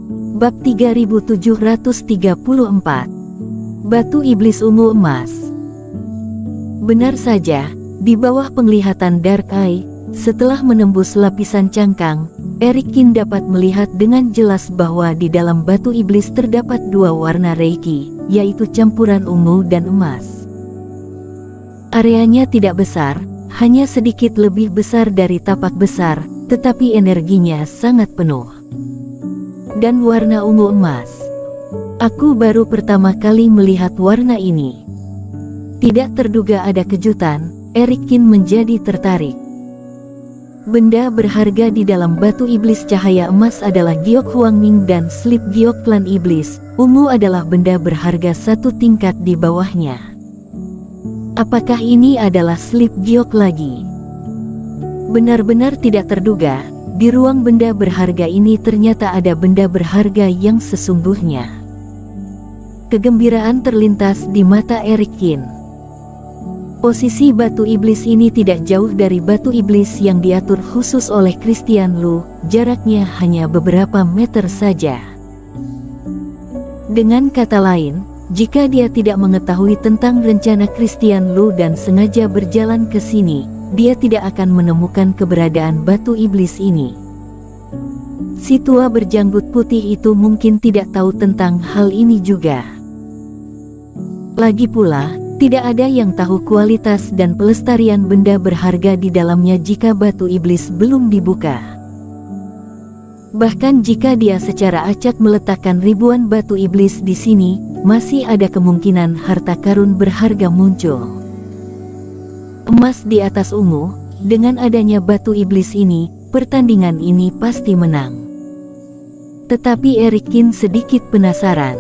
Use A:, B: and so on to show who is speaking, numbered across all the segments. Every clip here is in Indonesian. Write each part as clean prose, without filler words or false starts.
A: Bab 3734. Batu Iblis Ungu Emas. Benar saja, di bawah penglihatan Dark Eye, setelah menembus lapisan cangkang, Erikin dapat melihat dengan jelas bahwa di dalam batu iblis terdapat dua warna reiki, yaitu campuran ungu dan emas. Areanya tidak besar, hanya sedikit lebih besar dari tapak besar, tetapi energinya sangat penuh. Dan warna ungu emas. Aku baru pertama kali melihat warna ini. Tidak terduga ada kejutan, Erikin menjadi tertarik. Benda berharga di dalam batu iblis cahaya emas adalah giok Huangming dan slip giok klan iblis. Ungu adalah benda berharga satu tingkat di bawahnya. Apakah ini adalah slip giok lagi? Benar-benar tidak terduga, di ruang benda berharga ini ternyata ada benda berharga yang sesungguhnya. Kegembiraan terlintas di mata Erikin. Posisi batu iblis ini tidak jauh dari batu iblis yang diatur khusus oleh Christian Lu, jaraknya hanya beberapa meter saja. Dengan kata lain, jika dia tidak mengetahui tentang rencana Christian Lu dan sengaja berjalan ke sini, dia tidak akan menemukan keberadaan batu iblis ini. Si tua berjanggut putih itu mungkin tidak tahu tentang hal ini juga. Lagi pula, tidak ada yang tahu kualitas dan pelestarian benda berharga di dalamnya jika batu iblis belum dibuka. Bahkan jika dia secara acak meletakkan ribuan batu iblis di sini, masih ada kemungkinan harta karun berharga muncul. Emas di atas ungu, dengan adanya batu iblis ini, pertandingan ini pasti menang. Tetapi Erikin sedikit penasaran.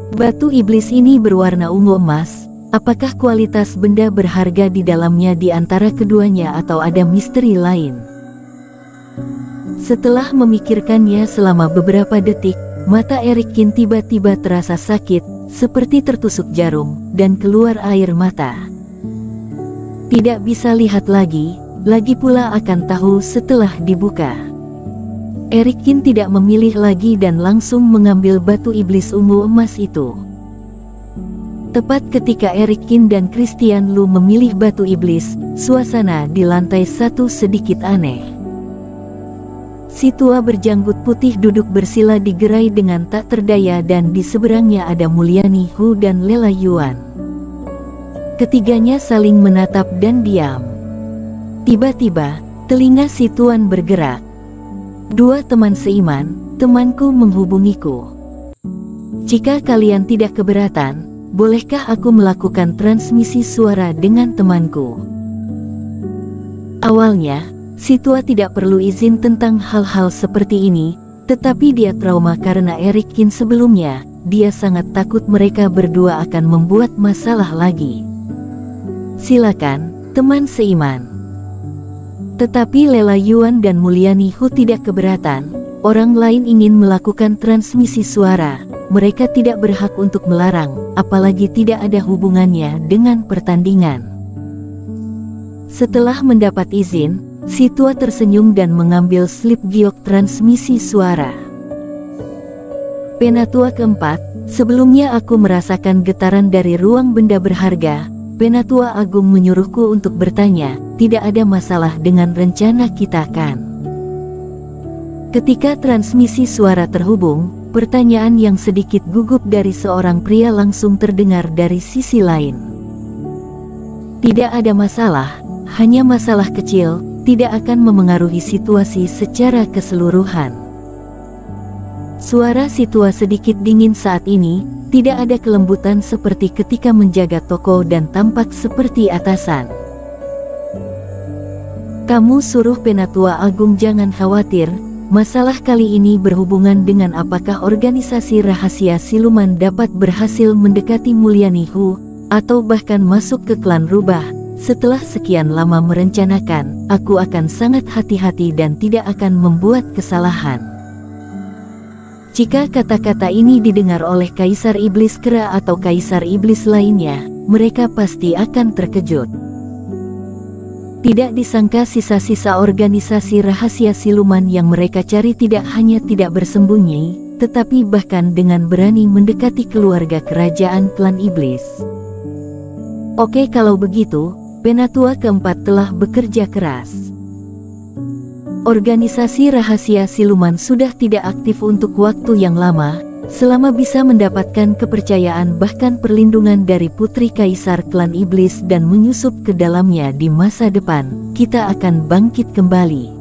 A: Batu iblis ini berwarna ungu emas, apakah kualitas benda berharga di dalamnya di antara keduanya atau ada misteri lain? Setelah memikirkannya selama beberapa detik, mata Erikin tiba-tiba terasa sakit, seperti tertusuk jarum, dan keluar air mata. Tidak bisa lihat lagi pula akan tahu setelah dibuka. Erikin tidak memilih lagi dan langsung mengambil batu iblis ungu emas itu. Tepat ketika Erikin dan Christian Lu memilih batu iblis, suasana di lantai satu sedikit aneh. Si tua berjanggut putih duduk bersila di gerai dengan tak terdaya dan di seberangnya ada Mulyani Hu dan Lela Yuan. Ketiganya saling menatap dan diam. Tiba-tiba, telinga si tuan bergerak. Dua teman seiman, temanku menghubungiku. Jika kalian tidak keberatan, bolehkah aku melakukan transmisi suara dengan temanku? Awalnya, si tua tidak perlu izin tentang hal-hal seperti ini, tetapi dia trauma karena Erikin sebelumnya, dia sangat takut mereka berdua akan membuat masalah lagi. Silakan, teman seiman. Tetapi Lela Yuan dan Mulyani Hu tidak keberatan. Orang lain ingin melakukan transmisi suara, mereka tidak berhak untuk melarang, apalagi tidak ada hubungannya dengan pertandingan. Setelah mendapat izin, si tua tersenyum dan mengambil slip giok transmisi suara. Penatua keempat, sebelumnya aku merasakan getaran dari ruang benda berharga. Penatua Agung menyuruhku untuk bertanya, tidak ada masalah dengan rencana kita kan? Ketika transmisi suara terhubung, pertanyaan yang sedikit gugup dari seorang pria langsung terdengar dari sisi lain. Tidak ada masalah, hanya masalah kecil, tidak akan memengaruhi situasi secara keseluruhan. Suara si tua sedikit dingin saat ini. Tidak ada kelembutan seperti ketika menjaga toko dan tampak seperti atasan. Kamu suruh Penatua Agung jangan khawatir, masalah kali ini berhubungan dengan apakah organisasi rahasia siluman dapat berhasil mendekati Mulyani Hu, atau bahkan masuk ke klan rubah. Setelah sekian lama merencanakan, aku akan sangat hati-hati dan tidak akan membuat kesalahan. Jika kata-kata ini didengar oleh Kaisar Iblis Kera atau Kaisar Iblis lainnya, mereka pasti akan terkejut. Tidak disangka sisa-sisa organisasi rahasia siluman yang mereka cari tidak hanya tidak bersembunyi, tetapi bahkan dengan berani mendekati keluarga kerajaan klan iblis. Oke, kalau begitu, Penatua keempat telah bekerja keras. Organisasi rahasia siluman sudah tidak aktif untuk waktu yang lama. Selama bisa mendapatkan kepercayaan bahkan perlindungan dari putri kaisar klan iblis dan menyusup ke dalamnya di masa depan, kita akan bangkit kembali.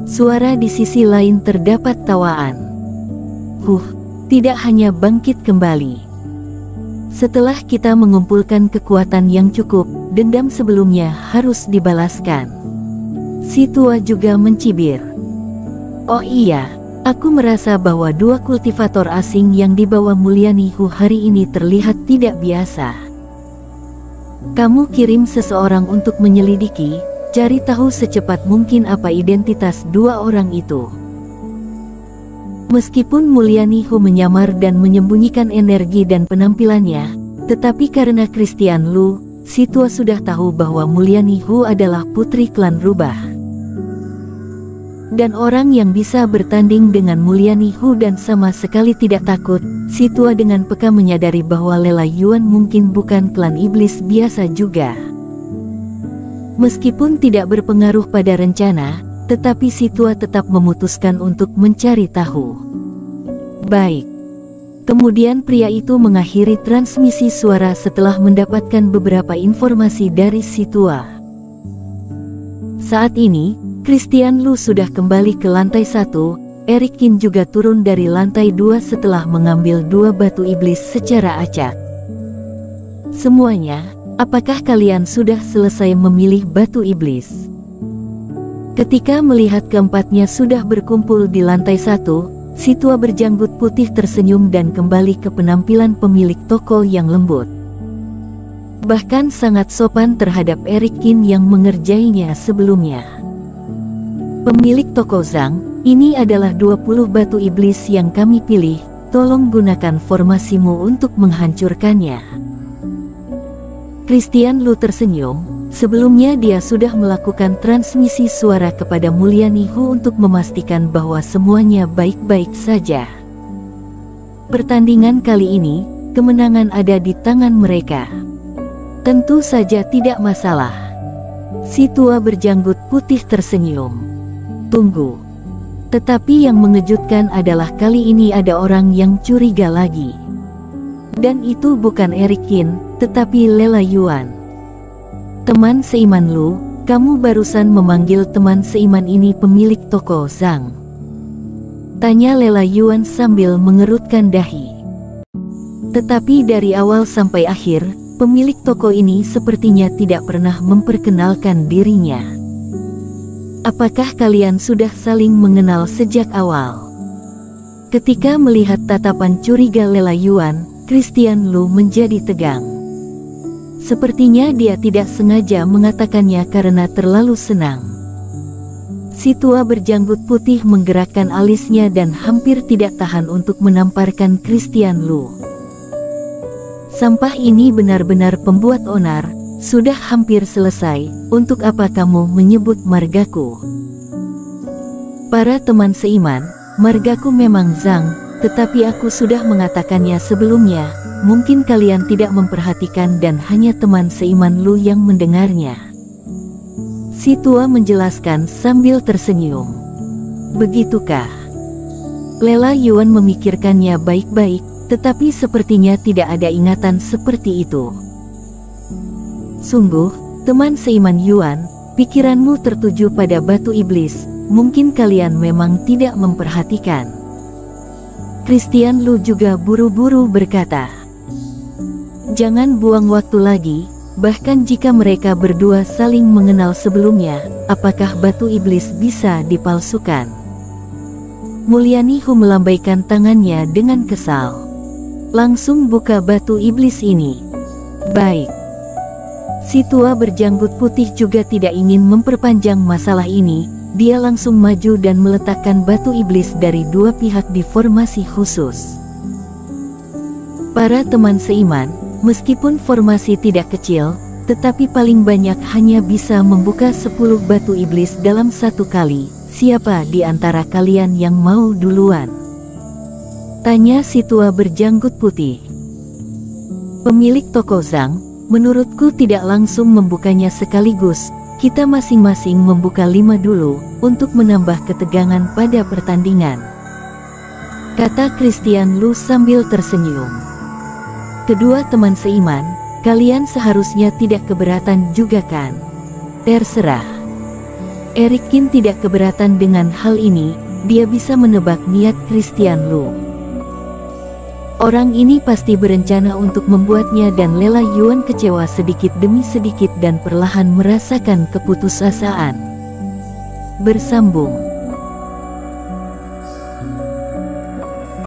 A: Suara di sisi lain terdapat tawaan. Tidak hanya bangkit kembali. Setelah kita mengumpulkan kekuatan yang cukup, dendam sebelumnya harus dibalaskan. Si tua juga mencibir. Oh iya. Aku merasa bahwa dua kultivator asing yang dibawa Mulyani Hu hari ini terlihat tidak biasa. Kamu kirim seseorang untuk menyelidiki, cari tahu secepat mungkin apa identitas dua orang itu. Meskipun Mulyani Hu menyamar dan menyembunyikan energi dan penampilannya, tetapi karena Christian Lu, si tua sudah tahu bahwa Mulyani Hu adalah putri klan rubah. Dan orang yang bisa bertanding dengan Mulyani Hu dan sama sekali tidak takut, si tua dengan peka menyadari bahwa Lela Yuan mungkin bukan klan iblis biasa juga. Meskipun tidak berpengaruh pada rencana, tetapi si tua tetap memutuskan untuk mencari tahu. Baik. Kemudian pria itu mengakhiri transmisi suara setelah mendapatkan beberapa informasi dari si tua. Saat ini, Christian Lu sudah kembali ke lantai 1, Eric Qin juga turun dari lantai 2 setelah mengambil 2 batu iblis secara acak. Semuanya, apakah kalian sudah selesai memilih batu iblis? Ketika melihat keempatnya sudah berkumpul di lantai 1, si tua berjanggut putih tersenyum dan kembali ke penampilan pemilik toko yang lembut. Bahkan sangat sopan terhadap Eric Qin yang mengerjainya sebelumnya. Pemilik toko Zhang, ini adalah 20 batu iblis yang kami pilih, tolong gunakan formasimu untuk menghancurkannya. Christian Lu tersenyum, sebelumnya dia sudah melakukan transmisi suara kepada Mulyani Hu untuk memastikan bahwa semuanya baik-baik saja. Pertandingan kali ini, kemenangan ada di tangan mereka. Tentu saja tidak masalah. Si tua berjanggut putih tersenyum. Tunggu. Tetapi yang mengejutkan adalah kali ini ada orang yang curiga lagi. Dan itu bukan Eric Qin, tetapi Lela Yuan. Teman seiman Lu, kamu barusan memanggil teman seiman ini pemilik toko Zhang? Tanya Lela Yuan sambil mengerutkan dahi. Tetapi dari awal sampai akhir, pemilik toko ini sepertinya tidak pernah memperkenalkan dirinya. Apakah kalian sudah saling mengenal sejak awal? Ketika melihat tatapan curiga Lela Yuan, Christian Lu menjadi tegang. Sepertinya dia tidak sengaja mengatakannya karena terlalu senang. Si tua berjanggut putih menggerakkan alisnya dan hampir tidak tahan untuk menamparkan Christian Lu. Sampah ini benar-benar pembuat onar. Sudah hampir selesai, untuk apa kamu menyebut margaku? Para teman seiman, margaku memang Zhang, tetapi aku sudah mengatakannya sebelumnya, mungkin kalian tidak memperhatikan dan hanya teman seiman Lu yang mendengarnya. Si tua menjelaskan sambil tersenyum. Begitukah? Lela Yuan memikirkannya baik-baik, tetapi sepertinya tidak ada ingatan seperti itu. Sungguh, teman seiman Yuan, pikiranmu tertuju pada batu iblis, mungkin kalian memang tidak memperhatikan. Christian Lu juga buru-buru berkata. Jangan buang waktu lagi, bahkan jika mereka berdua saling mengenal sebelumnya, apakah batu iblis bisa dipalsukan? Mulyani Hu melambaikan tangannya dengan kesal. Langsung buka batu iblis ini. Baik. Si tua berjanggut putih juga tidak ingin memperpanjang masalah ini, dia langsung maju dan meletakkan batu iblis dari dua pihak di formasi khusus. Para teman seiman, meskipun formasi tidak kecil, tetapi paling banyak hanya bisa membuka 10 batu iblis dalam satu kali. Siapa di antara kalian yang mau duluan? Tanya si tua berjanggut putih. Pemilik toko Zhang, menurutku tidak langsung membukanya sekaligus. Kita masing-masing membuka 5 dulu, untuk menambah ketegangan pada pertandingan, kata Christian Lu sambil tersenyum. Kedua teman seiman, kalian seharusnya tidak keberatan juga kan? Terserah. Eric Kin tidak keberatan dengan hal ini, dia bisa menebak niat Christian Lu. Orang ini pasti berencana untuk membuatnya dan Lela Yuan kecewa sedikit demi sedikit dan perlahan merasakan keputusasaan. Bersambung.